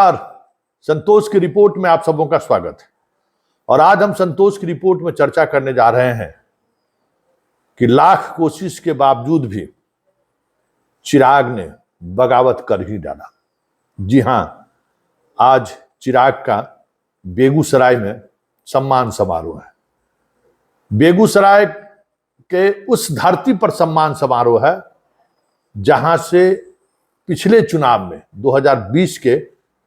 संतोष की रिपोर्ट में आप सबों का स्वागत है। और आज हम संतोष की रिपोर्ट में चर्चा करने जा रहे हैं कि लाख कोशिश के बावजूद भी चिराग ने बगावत कर ही डाला। जी हां, आज चिराग का बेगूसराय में सम्मान समारोह है। बेगूसराय के उस धरती पर सम्मान समारोह है जहां से पिछले चुनाव में 2020 के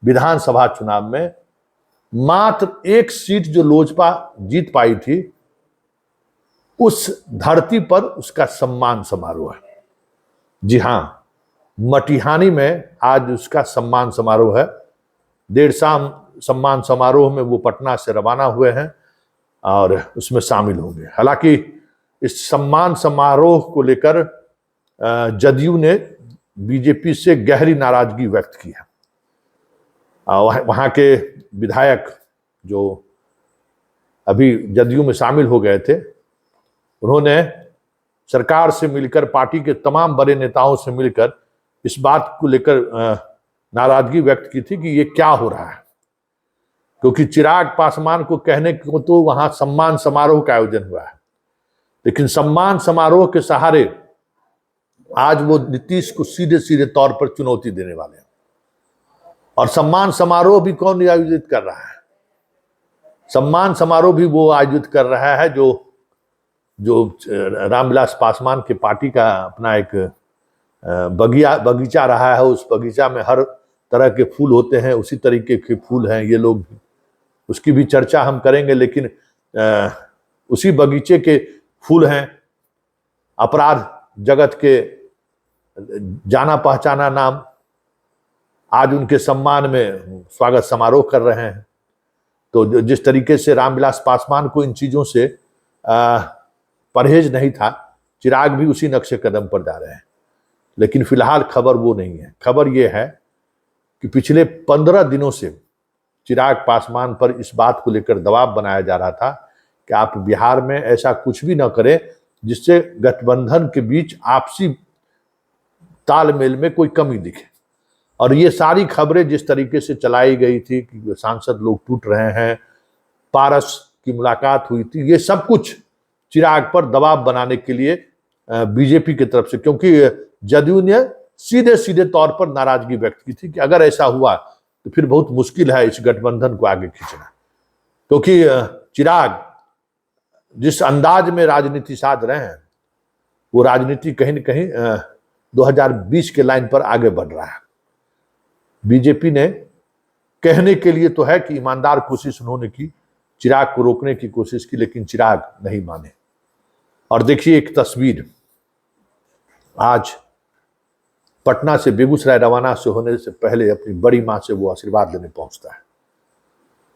विधानसभा चुनाव में मात्र एक सीट जो लोजपा जीत पाई थी, उस धरती पर उसका सम्मान समारोह है। जी हां, मटिहानी में आज उसका सम्मान समारोह है। देर शाम सम्मान समारोह में वो पटना से रवाना हुए हैं और उसमें शामिल होंगे। हालांकि इस सम्मान समारोह को लेकर जदयू ने बीजेपी से गहरी नाराजगी व्यक्त की है। वहां के विधायक जो अभी जदयू में शामिल हो गए थे, उन्होंने सरकार से मिलकर, पार्टी के तमाम बड़े नेताओं से मिलकर इस बात को लेकर नाराजगी व्यक्त की थी कि ये क्या हो रहा है, क्योंकि चिराग पासवान को कहने को तो वहां सम्मान समारोह का आयोजन हुआ है, लेकिन सम्मान समारोह के सहारे आज वो नीतीश को सीधे सीधे तौर पर चुनौती देने वाले हैं। और सम्मान समारोह भी कौन आयोजित कर रहा है? सम्मान समारोह भी वो आयोजित कर रहा है जो रामविलास पासवान के पार्टी का अपना एक बगीचा रहा है। उस बगीचा में हर तरह के फूल होते हैं, उसी तरीके के फूल हैं ये लोग भी, उसकी भी चर्चा हम करेंगे। लेकिन उसी बगीचे के फूल हैं। अपराध जगत के जाना पहचाना नाम आज उनके सम्मान में स्वागत समारोह कर रहे हैं। तो जिस तरीके से रामविलास पासवान को इन चीजों से परहेज नहीं था, चिराग भी उसी नक्शे कदम पर जा रहे हैं। लेकिन फिलहाल खबर वो नहीं है। खबर ये है कि पिछले 15 दिनों से चिराग पासवान पर इस बात को लेकर दबाव बनाया जा रहा था कि आप बिहार में ऐसा कुछ भी न करें जिससे गठबंधन के बीच आपसी तालमेल में कोई कमी दिखे। और ये सारी खबरें जिस तरीके से चलाई गई थी कि सांसद लोग टूट रहे हैं, पारस की मुलाकात हुई थी, ये सब कुछ चिराग पर दबाव बनाने के लिए बीजेपी की तरफ से, क्योंकि जदयू ने सीधे सीधे तौर पर नाराजगी व्यक्त की थी कि अगर ऐसा हुआ तो फिर बहुत मुश्किल है इस गठबंधन को आगे खींचना। क्योंकि चिराग जिस अंदाज में राजनीति साध रहे हैं, वो राजनीति कहीं न कहीं 2020 के लाइन पर आगे बढ़ रहा है। बीजेपी ने कहने के लिए तो है कि ईमानदार कोशिश उन्होंने की, चिराग को रोकने की कोशिश की, लेकिन चिराग नहीं माने। और देखिए एक तस्वीर, आज पटना से बेगूसराय रवाना से होने से पहले अपनी बड़ी मां से वो आशीर्वाद लेने पहुंचता है।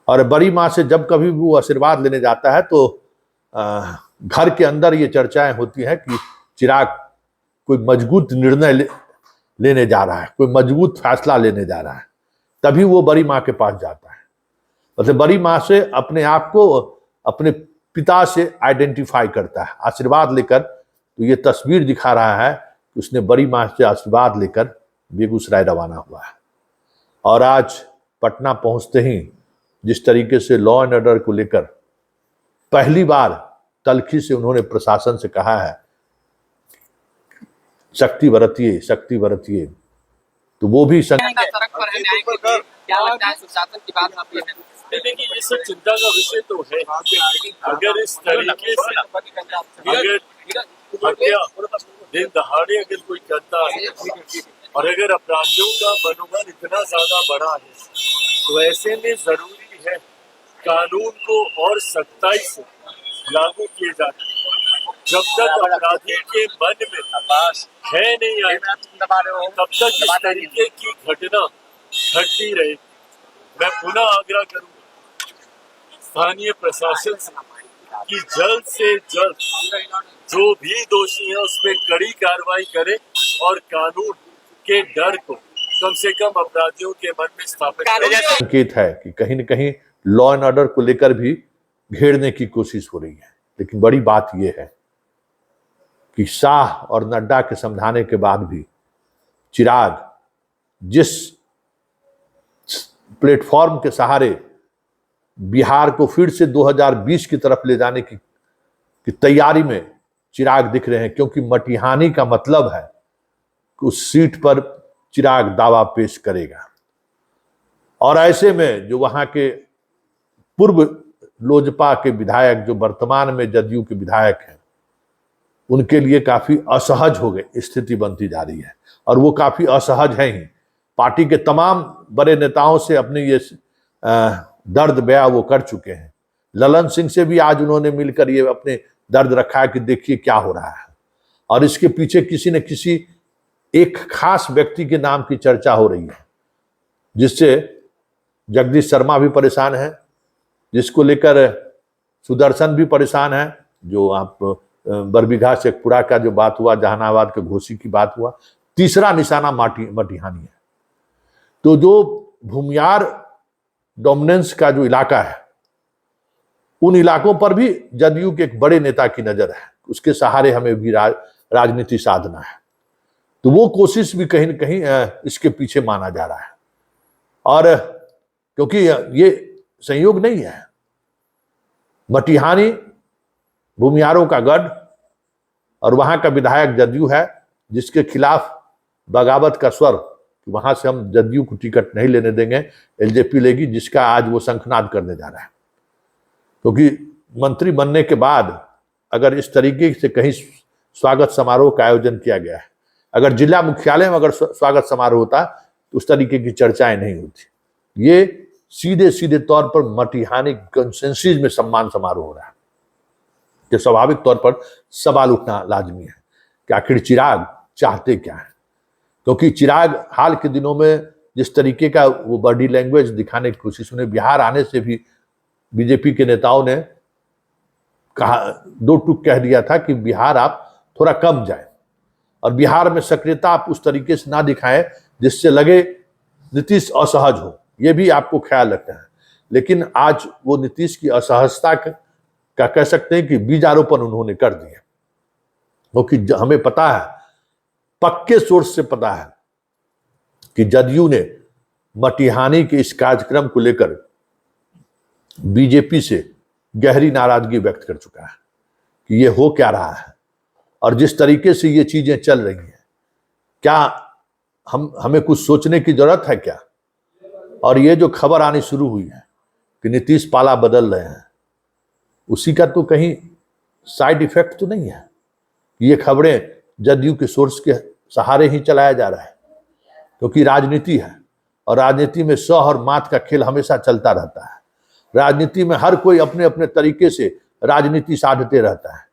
और बड़ी मां से जब कभी वो आशीर्वाद लेने जाता है तो घर के अंदर ये चर्चाएं होती हैं कि चिराग कोई मजबूत निर्णय लेने जा रहा है, कोई मजबूत फैसला लेने जा रहा है, तभी वो बड़ी मां के पास जाता है। मतलब बड़ी मां से अपने आप को अपने पिता से आइडेंटिफाई करता है आशीर्वाद लेकर। तो ये तस्वीर दिखा रहा है कि उसने बड़ी मां से आशीर्वाद लेकर बेगूसराय रवाना हुआ है। और आज पटना पहुंचते ही जिस तरीके से लॉ एंड ऑर्डर को लेकर पहली बार तल्खी से उन्होंने प्रशासन से कहा है शक्ति बरतिए, शक्ति बरतिए, तो वो भी क्या लगता है सुशासन की बात आप ये है? देखिए ये सब चिंता का विषय तो है। अगर इस तरीके से अगर हत्या दिन दहाड़े अगर कोई करता है और अगर अपराधियों का मनोबल इतना ज्यादा बड़ा है, तो ऐसे में जरूरी है कानून को और सख्ताई से लागू किए जाते। जब तक अपराधी के मन में है नहीं आए, तब तक इस तरीके की घटना घटती रहे। मैं पुनः आग्रह करूंगा स्थानीय प्रशासन से कि जल्द से जल्द जो भी दोषी है उस पर कड़ी कार्रवाई करे और कानून के डर को कम से कम अपराधियों के मन में स्थापित करे। संकेत है कि कहीं न कहीं लॉ एंड ऑर्डर को लेकर भी घेरने की कोशिश हो रही है। लेकिन बड़ी बात यह है कि शाह और नड्डा के समझाने के बाद भी चिराग जिस प्लेटफॉर्म के सहारे बिहार को फिर से 2020 की तरफ ले जाने की तैयारी में चिराग दिख रहे हैं, क्योंकि मटिहानी का मतलब है कि उस सीट पर चिराग दावा पेश करेगा। और ऐसे में जो वहां के पूर्व लोजपा के विधायक, जो वर्तमान में जदयू के विधायक हैं, उनके लिए काफी असहज हो गए स्थिति बनती जा रही है। और वो काफी असहज हैं ही। पार्टी के तमाम बड़े नेताओं से अपने ये दर्द बयां वो कर चुके हैं। ललन सिंह से भी आज उन्होंने मिलकर ये अपने दर्द रखा है कि देखिए क्या हो रहा है। और इसके पीछे किसी न किसी एक खास व्यक्ति के नाम की चर्चा हो रही है, जिससे जगदीश शर्मा भी परेशान है, जिसको लेकर सुदर्शन भी परेशान है। जो आप बरबीघा शेखपुरा का जो बात हुआ, जहानाबाद के घोसी की बात हुआ, तीसरा निशाना मटिहानी है। तो जो भूमियार डोमिनेंस का जो इलाका है, उन इलाकों पर भी जदयू के एक बड़े नेता की नजर है, उसके सहारे हमें भी राजनीति साधना है। तो वो कोशिश भी कहीं न कहीं इसके पीछे माना जा रहा है। और क्योंकि ये संयोग नहीं है, मटिहानी भूमियारों का गढ़ और वहां का विधायक जदयू है, जिसके खिलाफ बगावत का स्वर, वहां से हम जदयू को टिकट नहीं लेने देंगे, एलजेपी लेगी, जिसका आज वो शंखनाद करने जा रहा है। क्योंकि मंत्री बनने के बाद अगर इस तरीके से कहीं स्वागत समारोह का आयोजन किया गया है, अगर जिला मुख्यालय में अगर स्वागत समारोह होता तो उस तरीके की चर्चाएं नहीं होती। ये सीधे सीधे तौर पर मटिहानी कंसेंसस में सम्मान समारोह हो रहा है, कि स्वाभाविक तौर पर सवाल उठना लाजमी है कि आखिर चिराग चाहते क्या है। क्योंकि चिराग हाल के दिनों में जिस तरीके का वो बॉडी लैंग्वेज दिखाने की कोशिश, उन्हें बिहार आने से भी बीजेपी के नेताओं ने कहा, दो टूक कह दिया था कि बिहार आप थोड़ा कम जाए और बिहार में सक्रियता आप उस तरीके से ना दिखाएं जिससे लगे नीतीश असहज हो। ये भी आपको ख्याल रखना है। लेकिन आज वो नीतीश की असहजता का कह सकते हैं कि बीजारोपण उन्होंने कर दिया। क्योंकि हमें पता है, पक्के सोर्स से पता है कि जदयू ने मटिहानी के इस कार्यक्रम को लेकर बीजेपी से गहरी नाराजगी व्यक्त कर चुका है कि ये हो क्या रहा है और जिस तरीके से ये चीजें चल रही हैं, क्या हमें कुछ सोचने की जरूरत है क्या। और ये जो खबर आनी शुरू हुई है कि नीतीश पाला बदल रहे हैं, उसी का तो कहीं साइड इफेक्ट तो नहीं है। ये खबरें जदयू के सोर्स के सहारे ही चलाया जा रहा है, क्योंकि राजनीति है और राजनीति में सह और मात का खेल हमेशा चलता रहता है। राजनीति में हर कोई अपने अपने तरीके से राजनीति साधते रहता है।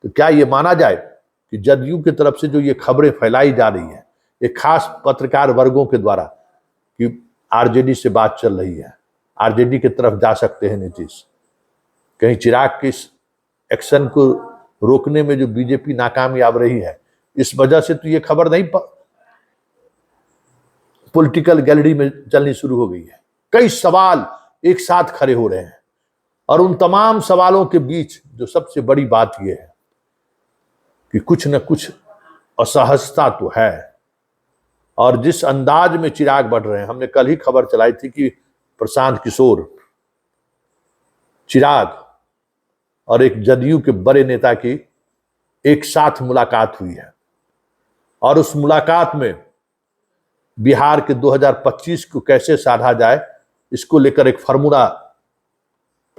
तो क्या ये माना जाए कि जदयू की तरफ से जो ये खबरें फैलाई जा रही है, एक खास पत्रकार वर्गों के द्वारा, कि आरजेडी से बात चल रही है, आरजेडी की तरफ जा सकते हैं नीतीश, कहीं चिराग के इस एक्शन को रोकने में जो बीजेपी नाकामयाब रही है, इस वजह से तो ये खबर नहीं पॉलिटिकल गैलरी में चलनी शुरू हो गई है। कई सवाल एक साथ खड़े हो रहे हैं और उन तमाम सवालों के बीच जो सबसे बड़ी बात यह है कि कुछ न कुछ असहजता तो है। और जिस अंदाज में चिराग बढ़ रहे हैं, हमने कल ही खबर चलाई थी कि प्रशांत किशोर, चिराग और एक जदयू के बड़े नेता की एक साथ मुलाकात हुई है और उस मुलाकात में बिहार के 2025 को कैसे साधा जाए, इसको लेकर एक फार्मूला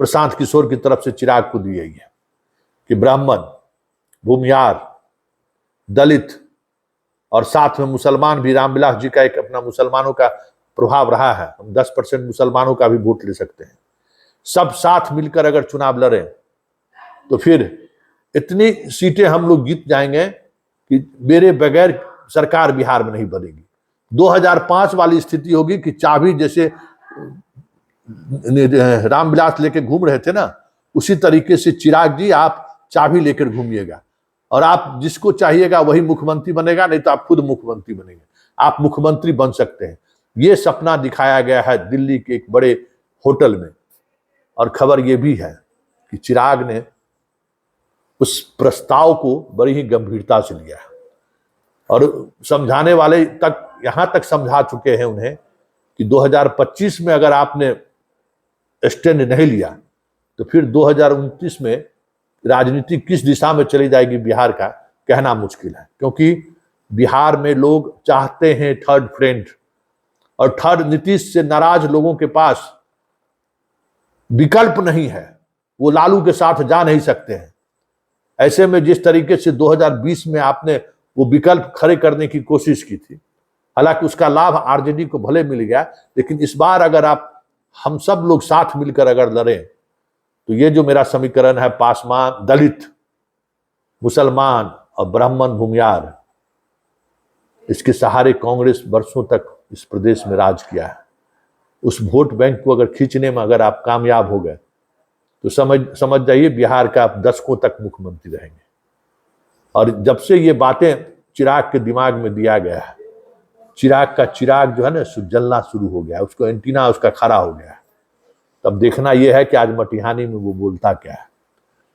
प्रशांत किशोर की तरफ से चिराग को दी गई है कि ब्राह्मण, भूमियार, दलित और साथ में मुसलमान भी, रामविलास जी का एक अपना मुसलमानों का प्रभाव रहा है, हम 10% मुसलमानों का भी वोट ले सकते हैं। सब साथ मिलकर अगर चुनाव लड़ें तो फिर इतनी सीटें हम लोग जीत जाएंगे कि मेरे बगैर सरकार बिहार में नहीं बनेगी। 2005 वाली स्थिति होगी कि चाबी जैसे रामविलास लेके घूम रहे थे ना, उसी तरीके से चिराग जी आप चाबी लेकर घूमिएगा और आप जिसको चाहिएगा वही मुख्यमंत्री बनेगा, नहीं तो आप खुद मुख्यमंत्री बनेंगे। आप मुख्यमंत्री बन सकते हैं। ये सपना दिखाया गया है दिल्ली के एक बड़े होटल में। और खबर ये भी है कि चिराग ने उस प्रस्ताव को बड़ी ही गंभीरता से लिया है और समझाने वाले तक यहां तक समझा चुके हैं उन्हें कि 2025 में अगर आपने स्टैंड नहीं लिया तो फिर 2029 में राजनीति किस दिशा में चली जाएगी बिहार का कहना मुश्किल है, क्योंकि बिहार में लोग चाहते हैं थर्ड फ्रंट, और थर्ड नीतीश से नाराज लोगों के पास विकल्प नहीं है, वो लालू के साथ जा नहीं सकते हैं। ऐसे में जिस तरीके से 2020 में आपने वो विकल्प खड़े करने की कोशिश की थी, हालांकि उसका लाभ आरजेडी को भले मिल गया, लेकिन इस बार अगर हम सब लोग साथ मिलकर अगर लड़ें तो ये जो मेरा समीकरण है, पासवान, दलित, मुसलमान और ब्राह्मण भूमियार, इसके सहारे कांग्रेस वर्षों तक इस प्रदेश में राज किया है। उस वोट बैंक को अगर खींचने में अगर आप कामयाब हो गए तो समझ जाइए बिहार का आप दशकों तक मुख्यमंत्री रहेंगे। और जब से ये बातें चिराग के दिमाग में दिया गया है, चिराग का चिराग जो है ना जलना शुरू हो गया, उसको एंटीना उसका खड़ा हो गया है। तब देखना यह है कि आज मटिहानी में वो बोलता क्या है,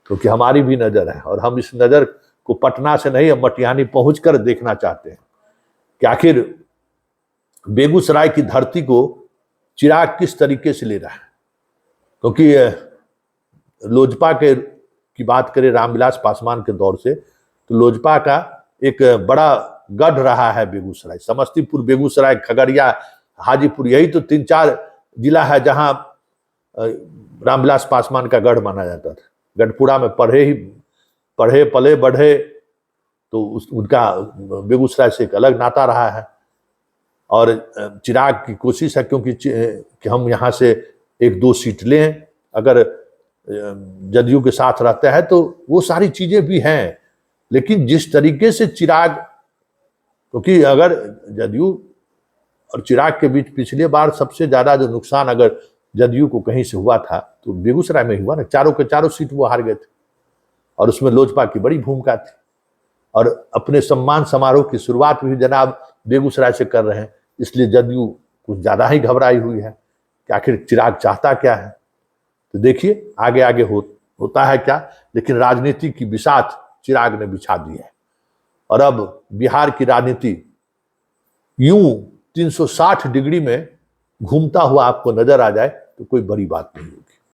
क्योंकि हमारी भी नजर है और हम इस नजर को पटना से नहीं, मटिहानी पहुंचकर देखना चाहते हैं कि आखिर बेगूसराय की धरती को चिराग किस तरीके से ले रहा है। क्योंकि लोजपा की बात करें रामविलास पासवान के दौर से, तो लोजपा का एक बड़ा गढ़ रहा है बेगूसराय, समस्तीपुर, बेगूसराय, खगड़िया, हाजीपुर, यही तो 3-4 जिला है जहां रामविलास पासवान का गढ़ माना जाता था। गढ़पुरा में पढ़े पले बढ़े, तो उनका बेगूसराय से एक अलग नाता रहा है। और चिराग की कोशिश है कि हम यहाँ से 1-2 सीट लें, अगर जदयू के साथ रहता है तो वो सारी चीजें भी हैं। लेकिन जिस तरीके से चिराग, क्योंकि अगर जदयू और चिराग के बीच पिछले बार सबसे ज्यादा जो नुकसान अगर जदयू को कहीं से हुआ था तो बेगूसराय में हुआ ना, चारों के चारों सीट वो हार गए थे और उसमें लोजपा की बड़ी भूमिका थी। और अपने सम्मान समारोह की शुरुआत भी जनाब बेगूसराय से कर रहे हैं, इसलिए जदयू कुछ ज्यादा ही घबराई हुई है कि आखिर चिराग चाहता क्या है। तो देखिए आगे आगे होता है क्या, लेकिन राजनीति की बिसात चिराग ने बिछा दी है। और अब बिहार की राजनीति यूं 360 डिग्री में घूमता हुआ आपको नजर आ जाए तो कोई बड़ी बात नहीं होगी।